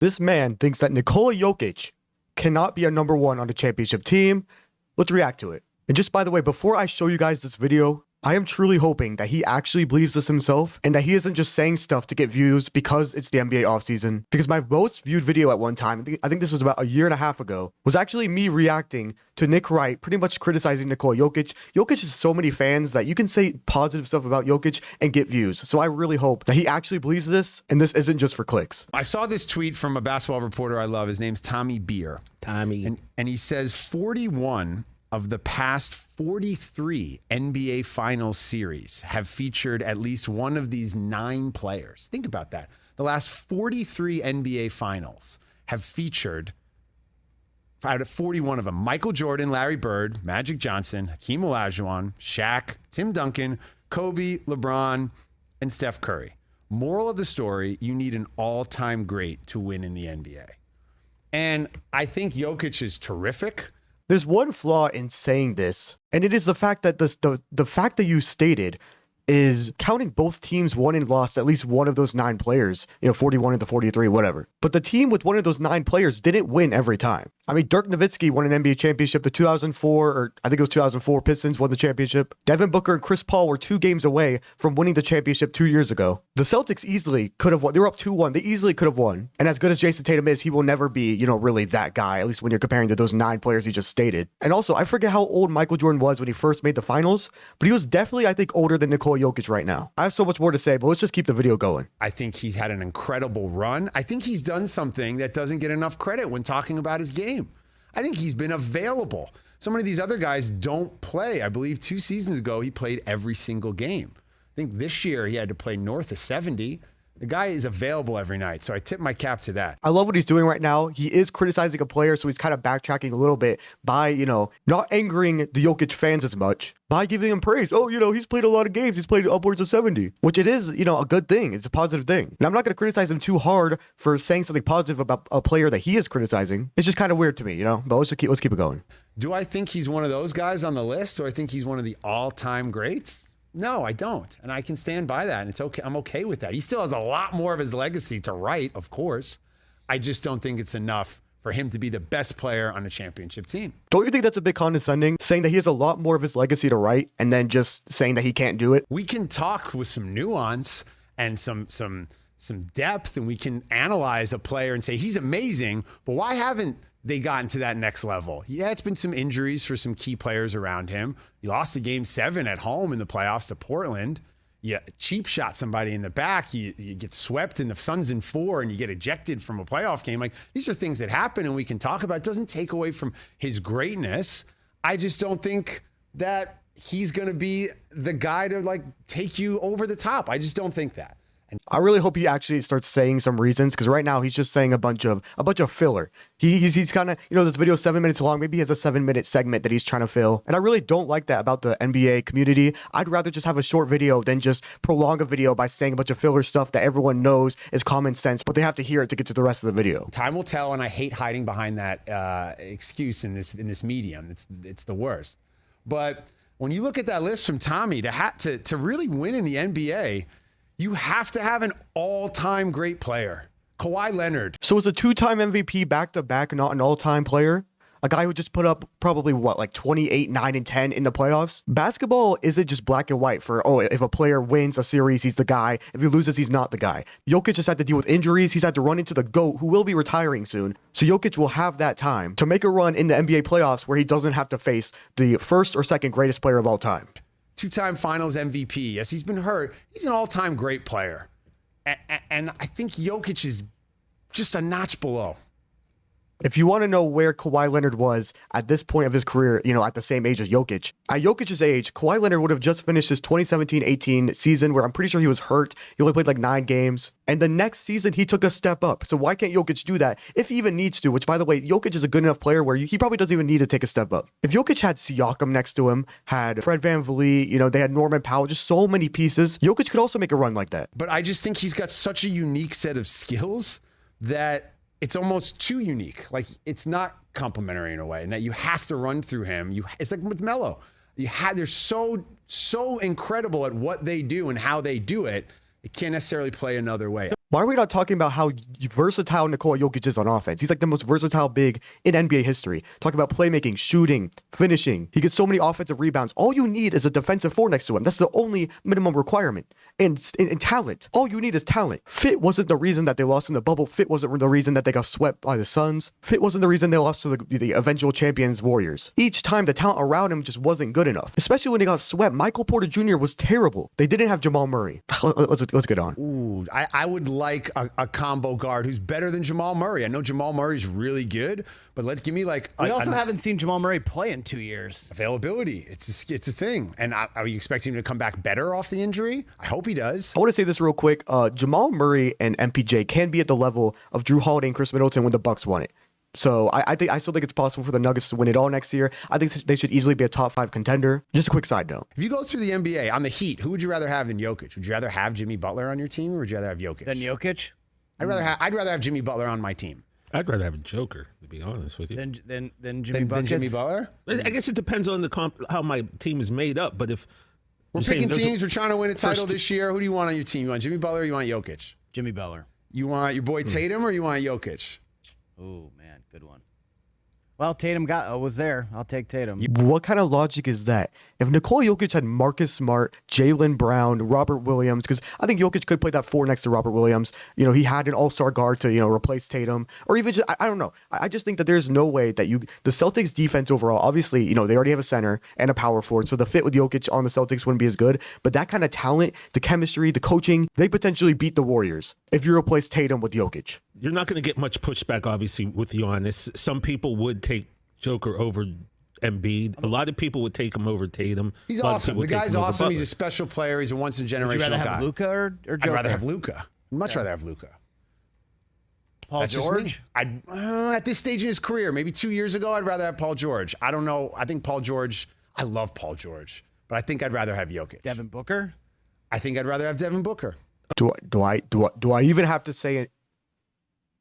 This man thinks that Nikola Jokic cannot be a number one on a championship team. Let's react to it. And just by the way, before I show you guys this video, I am truly hoping that he actually believes this himself and that he isn't just saying stuff to get views because it's the NBA offseason. Because my most viewed video at one time, I think this was about a year and a half ago, was actually me reacting to Nick Wright pretty much criticizing Nikola Jokic. Jokic has so many fans that you can say positive stuff about Jokic and get views. So I really hope that he actually believes this and this isn't just for clicks. I saw this tweet from a basketball reporter I love. His name's Tommy Beer. Tommy. And he says 41 of the past 43 NBA Finals series have featured at least one of these 9 players. Think about that. The last 43 NBA Finals have featured, out of 41 of them, Michael Jordan, Larry Bird, Magic Johnson, Hakeem Olajuwon, Shaq, Tim Duncan, Kobe, LeBron, and Steph Curry. Moral of the story, you need an all-time great to win in the NBA. And I think Jokic is terrific. There's one flaw in saying this, and it is the fact that the fact that you stated is counting both teams won and lost at least one of those 9 players, 41 into 43, whatever. But the team with one of those 9 players didn't win every time. I mean, Dirk Nowitzki won an NBA championship. The 2004, or I think it was 2004 Pistons won the championship. Devin Booker and Chris Paul were 2 games away from winning the championship 2 years ago. The Celtics easily could have won. They were up 2-1. They easily could have won. And as good as Jason Tatum is, he will never be, really that guy, at least when you're comparing to those 9 players he just stated. And also, I forget how old Michael Jordan was when he first made the finals, but he was definitely, I think, older than Nikola Jokic right now. I have so much more to say, but let's just keep the video going. I think he's had an incredible run. I think he's done something that doesn't get enough credit when talking about his game. I think he's been available. So many of these other guys don't play. I believe 2 seasons ago, he played every single game. I think this year he had to play north of 70. The guy is available every night, so I tip my cap to that. I love what he's doing right now. He is criticizing a player, so he's kind of backtracking a little bit by, not angering the Jokic fans as much, by giving him praise. Oh, he's played a lot of games. He's played upwards of 70, which it is, a good thing. It's a positive thing. And I'm not going to criticize him too hard for saying something positive about a player that he is criticizing. It's just kind of weird to me, but let's keep it going. Do I think he's one of those guys on the list, or I think he's one of the all-time greats? No, I don't. And I can stand by that. And it's okay. I'm okay with that. He still has a lot more of his legacy to write, of course. I just don't think it's enough for him to be the best player on a championship team. Don't you think that's a bit condescending? Saying that he has a lot more of his legacy to write and then just saying that he can't do it? We can talk with some nuance and some depth, and we can analyze a player and say he's amazing, but why haven't they gotten to that next level? Yeah, it's been some injuries for some key players around him. He lost the game 7 at home in the playoffs to Portland. You cheap shot somebody in the back. You get swept in the Suns in 4 and you get ejected from a playoff game. Like, these are things that happen and we can talk about. It doesn't take away from his greatness. I just don't think that he's going to be the guy to take you over the top. I just don't think that. I really hope he actually starts saying some reasons, because right now he's just saying a bunch of filler. He's kind of, this video is 7 minutes long. Maybe he has a 7-minute segment that he's trying to fill. And I really don't like that about the NBA community. I'd rather just have a short video than just prolong a video by saying a bunch of filler stuff that everyone knows is common sense, but they have to hear it to get to the rest of the video. Time will tell, and I hate hiding behind that excuse in this medium. It's the worst. But when you look at that list from Tommy, to really win in the NBA, you have to have an all-time great player. Kawhi Leonard. So is a 2-time MVP back-to-back not an all-time player? A guy who just put up probably 28, 9, and 10 in the playoffs? Basketball isn't just black and white for, if a player wins a series, he's the guy. If he loses, he's not the guy. Jokic just had to deal with injuries. He's had to run into the GOAT, who will be retiring soon. So Jokic will have that time to make a run in the NBA playoffs where he doesn't have to face the first or second greatest player of all time. 2-time finals MVP. Yes, he's been hurt. He's an all-time great player. And I think Jokic is just a notch below. If you want to know where Kawhi Leonard was at this point of his career, at the same age as Jokic, at Jokic's age, Kawhi Leonard would have just finished his 2017-18 season where I'm pretty sure he was hurt. He only played 9 games. And the next season, he took a step up. So why can't Jokic do that if he even needs to? Which, by the way, Jokic is a good enough player where he probably doesn't even need to take a step up. If Jokic had Siakam next to him, had Fred VanVleet, they had Norman Powell, just so many pieces, Jokic could also make a run like that. But I just think he's got such a unique set of skills that it's almost too unique. It's not complimentary in a way, and that you have to run through him. It's like with Melo. They're so incredible at what they do and how they do it. It can't necessarily play another way. Why are we not talking about how versatile Nikola Jokic is on offense? He's like the most versatile big in NBA history. Talk about playmaking, shooting, finishing. He gets so many offensive rebounds. All you need is a defensive four next to him. That's the only minimum requirement. And talent. All you need is talent. Fit wasn't the reason that they lost in the bubble. Fit wasn't the reason that they got swept by the Suns. Fit wasn't the reason they lost to the eventual champions Warriors. Each time the talent around him just wasn't good enough. Especially when they got swept. Michael Porter Jr. was terrible. They didn't have Jamal Murray. Let's get on. Ooh, I would like a combo guard who's better than Jamal Murray. I know Jamal Murray's really good, but let's give me like. We also haven't seen Jamal Murray play in 2 years. Availability. It's a thing. And are you expecting him to come back better off the injury? I hope he does. I want to say this real quick. Jamal Murray and MPJ can be at the level of Drew Holiday and Chris Middleton when the Bucks won it. So I still think it's possible for the Nuggets to win it all next year. I think they should easily be a top 5 contender. Just a quick side note. If you go through the NBA on the Heat, who would you rather have than Jokic? Would you rather have Jimmy Butler on your team, or would you rather have Jokic? Than Jokic? I'd rather have Jimmy Butler on my team. I'd rather have a Joker, to be honest with you. Than Jimmy Than Buckets? Jimmy Butler? I guess it depends on how my team is made up. But if We're picking teams, we're trying to win a title this year. Who do you want on your team? You want Jimmy Butler or you want Jokic? Jimmy Butler. You want your boy Tatum or you want Jokic? Oh, man, good one. Well, Tatum was there. I'll take Tatum. What kind of logic is that? If Nikola Jokic had Marcus Smart, Jaylen Brown, Robert Williams, because I think Jokic could play that 4 next to Robert Williams. You know, he had an all-star guard to, replace Tatum. Or even just, I don't know. I just think that there's no way that the Celtics defense overall, obviously, they already have a center and a power forward. So the fit with Jokic on the Celtics wouldn't be as good. But that kind of talent, the chemistry, the coaching, they potentially beat the Warriors if you replace Tatum with Jokic. You're not going to get much pushback, obviously, with you on this. Some people would take Joker over Embiid. A lot of people would take him over Tatum. He's awesome. The guy's awesome. He's a special player. He's a once-in-a-generational guy. Would you rather have Luka or Joker? I'd rather have Luka. Much rather have Luka. Paul George? At this stage in his career, maybe 2 years ago, I'd rather have Paul George. I don't know. I think Paul George, I love Paul George, but I think I'd rather have Jokic. Devin Booker? I think I'd rather have Devin Booker. Do I even have to say it?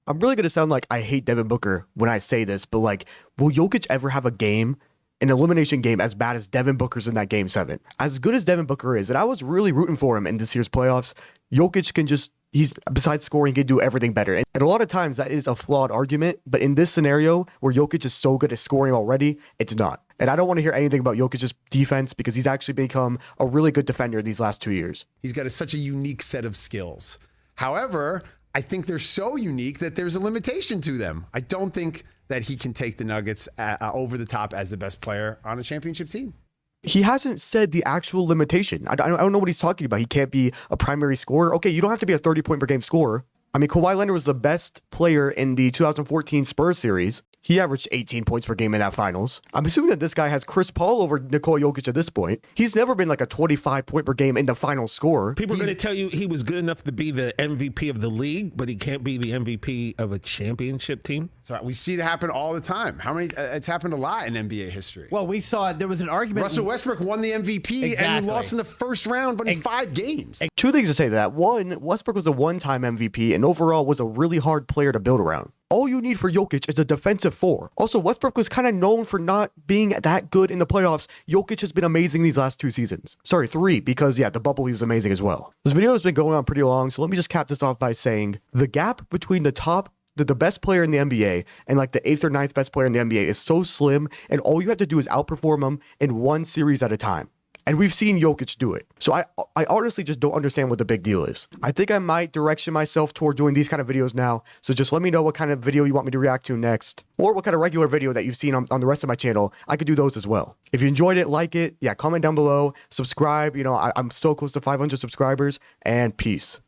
I'm really going to sound like I hate Devin Booker when I say this, but will Jokic ever have an elimination game as bad as Devin Booker's in that game 7? As good as Devin Booker is, and I was really rooting for him in this year's playoffs, Jokic he's besides scoring, he can do everything better. And a lot of times that is a flawed argument, but in this scenario where Jokic is so good at scoring already, it's not. And I don't want to hear anything about Jokic's defense because he's actually become a really good defender these last 2 years. He's got such a unique set of skills. However, I think they're so unique that there's a limitation to them. I don't think that he can take the Nuggets over the top as the best player on a championship team. He hasn't said the actual limitation. I don't know what he's talking about. He can't be a primary scorer. Okay, you don't have to be a 30-point per game scorer. I mean, Kawhi Leonard was the best player in the 2014 Spurs series. He averaged 18 points per game in that finals. I'm assuming that this guy has Chris Paul over Nikola Jokic at this point. He's never been like a 25-point per game in the final score. People are going to tell you he was good enough to be the MVP of the league, but he can't be the MVP of a championship team. So we see it happen all the time. It's happened a lot in NBA history. Well, we saw there was an argument. Russell Westbrook won the MVP and he lost in the first round, but in 5 games. 2 things to say to that. One, Westbrook was a one-time MVP and overall was a really hard player to build around. All you need for Jokic is a defensive 4. Also, Westbrook was kind of known for not being that good in the playoffs. Jokic has been amazing these last 2 seasons. Sorry, 3, because the bubble he was amazing as well. This video has been going on pretty long, so let me just cap this off by saying the gap between the best player in the NBA and like the 8th or 9th best player in the NBA is so slim, and all you have to do is outperform them in one series at a time. And we've seen Jokic do it. So I honestly just don't understand what the big deal is. I think I might direction myself toward doing these kind of videos now. So just let me know what kind of video you want me to react to next. Or what kind of regular video that you've seen on the rest of my channel. I could do those as well. If you enjoyed it, like it. Yeah, comment down below. Subscribe. I'm so close to 500 subscribers. And peace.